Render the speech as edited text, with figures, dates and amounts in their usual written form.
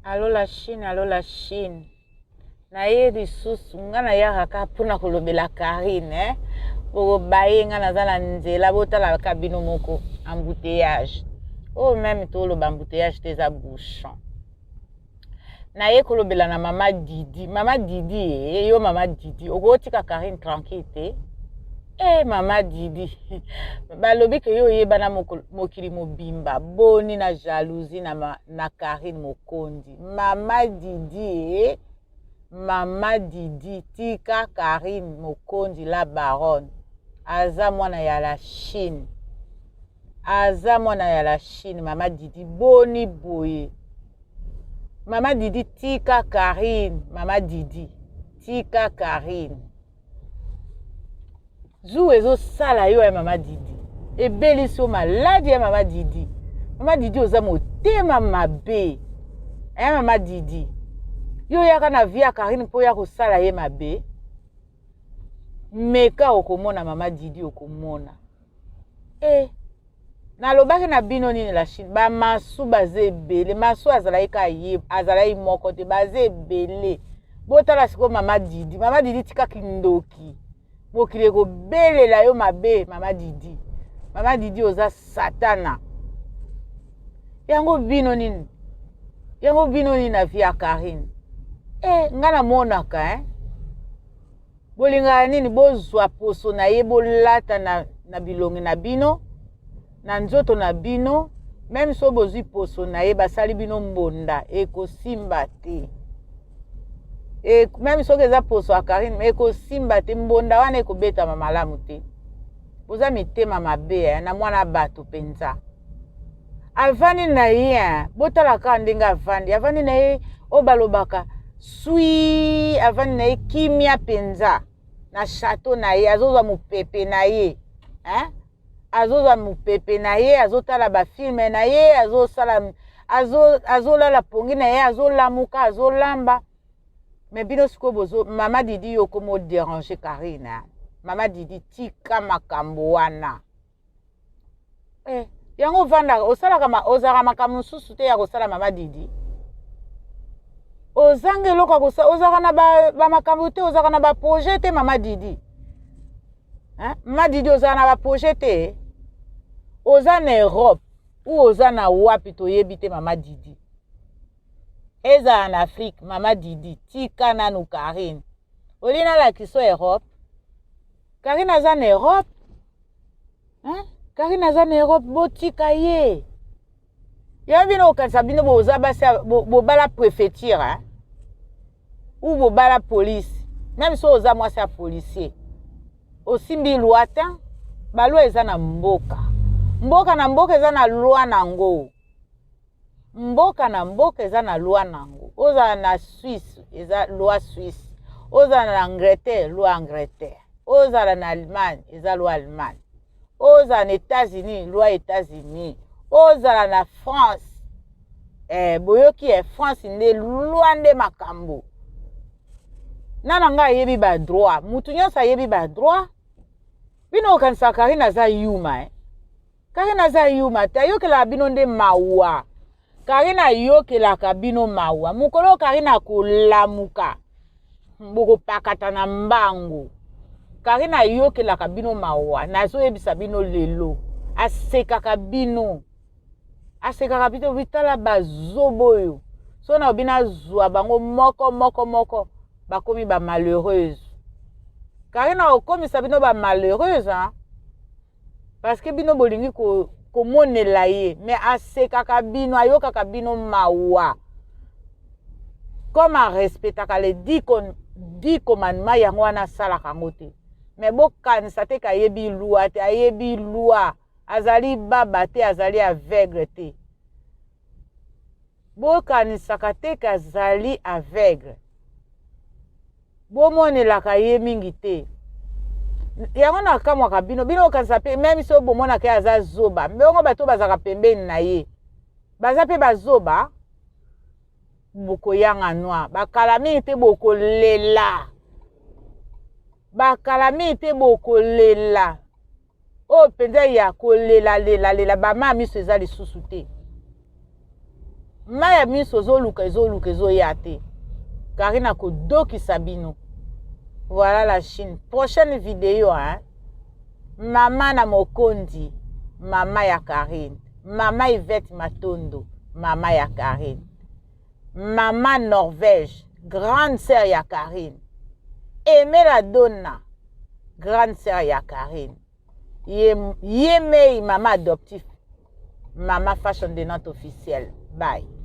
Allô la Chine, allô la Chine. Na ye lisusu nga na yaka mpona kolobela Karine bobaye nga naza na nzela botalaka bino moko embouteillage oyo meme toloba embouteillage te eza bouchon. Na ye kolobela na mama Didi yo mama Didi okotika Karine tranquille te. Mama Didi balobi ke yo oyeba na mokili mobimba boni na jalousie na Karine mokondi. Mama Didi Mama Didi tika Karine mokondi la baronne aza mwana ya la Chine. Mama Didi boni boye. Mama Didi tika Karine. Mama Didi tika Karine. Zou ezo sala yo ya Mama Didi. Ebelisi yo maladi ya Mama Didi. Mama Didi oza motema mabe. Mama Didi. Yo yaka na via Karine po ya kosala ye mabe. Meka okomona Mama Didi okomona. Nalobaki na bino nini la Chine. Ba masu baze ebele. Masu azalai ka ye. Azalai moko te. Baze ebele. Botala siko Mama Didi. Mama Didi tika kindoki. Mokile ko bele la yo mabe Mama Didi. Mama Didi oza satana. Yango bino nini na via Karine. Ngana monaka bolinga nini bozwa poso na ye bolata na bilongi na bino na nzoto na bino même so bozwi poso na ye basali bino mbonda ekosimba te. Même so keza poso a Karine ekosimba te mbonda wana ekobeta malamu te. Boza mitema mabe na mwana bato penza. Avani na ye botala ka ndinga avani na ye obalobaka sui avani na ye kimia penza na chateau na ye azozwa mupepe na ye azozwa mupepe na ye azotala ba filme na ye azolala pongi na ye azolamuka azolamba. Mais bino siko bozo Mama Didi yo komo déranger Karine. Mama Didi tika makambo wana. Yango vanda ozala makambo mususu te ya kosala Mama Didi. Ozange loka ozaka na ba makambo te ozaka na ba projet te Mama Didi. Mama Didi ozaka na ba projet te. Oza na Europe ou oza na wapi toyebi te Mama Didi. Eza en Afrique Mama Didi tika nanu Karine. Olina la kiso Europe. Karine aza na Europe. Karine aza na Europe botika ye. Ya bino okanisa bino boza basi bobala préfecture ou bobala police. Même so oza mwasi ya policier. Osimbi loi ta ba loi eza na mboka. Mboka na mboka eza na loi nango. Mboka na mboka eza na loi nango. Oza na Suisse eza loi Suisse. Oza na Angleterre loi Angleterre. Oza na Allemagne eza loi Allemagne. Oza na États-Unis loi États-Unis. Oza na France boyoki France nde loi nde makambo. Nana nga yebi ba droit. Mutu nyonso yebi ba droit. Bino okanisa Karine aza yuma Karine aza yuma ta yokela bino nde mawa. Karine ayokelaka bino mawa. Mukolo Karine akolamuka. Mboko pakata na mbangu. Karine ayokelaka bino mawa. Nazo yebisa bino lelo. Asekaka bino. Asekaka bino vitala bazoboyo. So na obina zwa bango moko. Bakomi ba malheureuse. Karine okomisa bino ba malheureuse parce que bino bolingi komonela ye. Mais asekaka bino ayokaka bino mawa. Comme a respectaka les 10 commandements yango wana salaka ngote. Mais bokanisa te ka yebi loi te ayebi loi. Azali baba te azali aveugle te. Bokanisaka te ka azali aveugle. Bomonelaka ye mingi te. Yango na kamwaka bino okanisa pe même so bomona ke aza zoba. Mbongo bato bazaka pembeni na ye. Baza pe bazoba. Boko yanga noa. Bakala mingi te boko lela. Bakala mingi te boko lela. Penza ya kolela lela ba mama miso eza lisusu te. Maya miso zoluka ezoyate. Karina Kodoki Sabino. Voilà la Chine. Prochaine vidéo, hein. Maman na Mokondi. Maman ya Karine. Maman Yvette Matondo. Maman ya Karine. Maman Norvège. Grande sœur ya Karine. Aimé la Donna. Grande sœur ya Karine. Yemei maman adoptif. Maman fashion de notre officielle. Bye.